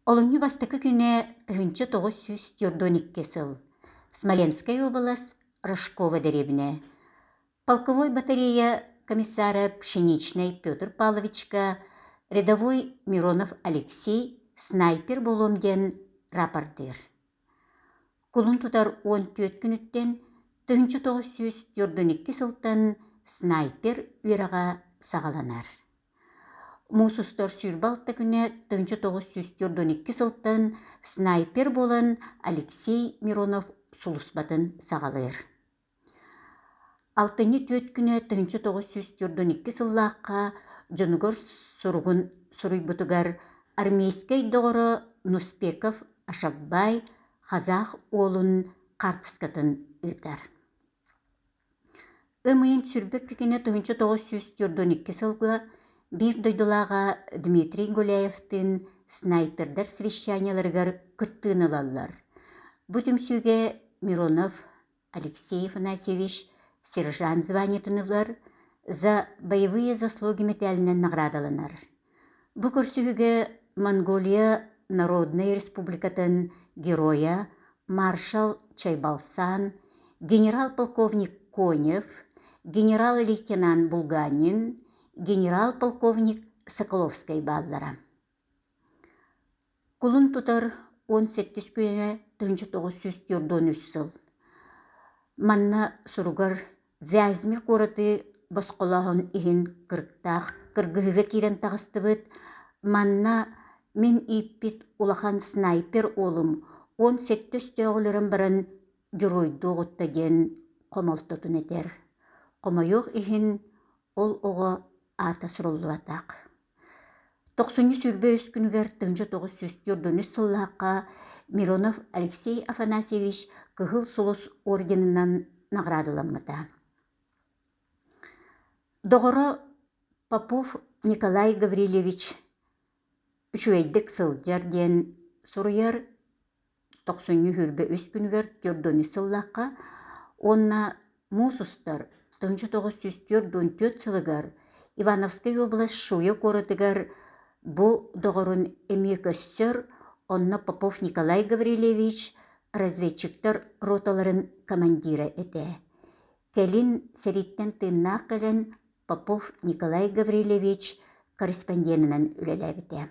Олонню бастакы күне тыгынчы 992 сыл. Смоленская область, Рожково деревня. Полковой батарея комиссара Пшеничной Петр Павловичка, рядовой Миронов Алексей, снайпер боломден рапортер. Кулун тутар 14 күнүттен тыгынчы 992 сылтан снайпер үйраға сағаланар. Мусустар сүйрбалта күне 1942 сылтан снайпер болан Алексей Миронов сулусбатын сағалыр. Алтыны төт күне 1942 сыллаққа жонугор сургун суруйбутугар армейский доғыры Нуспеков Ашаббай Қазақ олын қартыскатын ұйтар. Өмейін сүрбек кекене 1942 сылғы bir doydulağa Дмитрий Гуляевтин снайпердер свещанияларыгар күттыын алалар. Бу түмсүге Миронов Алексей Афанасьевич сержант званиятынылар за боевые заслуги металінен наградаланар. Бу көрсүгіге Монголия Народная Республикатын героя маршал Чайбалсан, генерал-полковник Конев, генерал-лейтенант Булганин, генерал-полковник Соколовской базара. Кулун тутар 18 күне 1943 сыл. Манна суругар Вязьмир кораты басқолағын ихин кырықтақ, кыргыгыга кирен тағыстыбыт. Манна мен иппит улахан снайпер олым 18 төғілерін бірін геройды оғытта ген қомалтытын етер. Қомайоқ ихин ол оға ата суруллатақ. 90 сүрбе үс күнігер 1943 сыллаққа Миронов Алексей Афанасьевич Кыгыл Сулус орденынан наградыламмыта. Доғыры Попов Николай Гаврилевич үчуэйдік сылжар ден суруяр 90 сүрбе үс күнігер 4 сыллаққа онна мусустар 1944 сылығар Ивановская область Шуя коротыгар бу доғырын эме көссөр, онна Попов Николай Гаврилевич разведчиктар роталарын командира эте. Келин сериттен тынна кэлен Попов Николай Гаврилевич корреспондентынан үлеләбіте.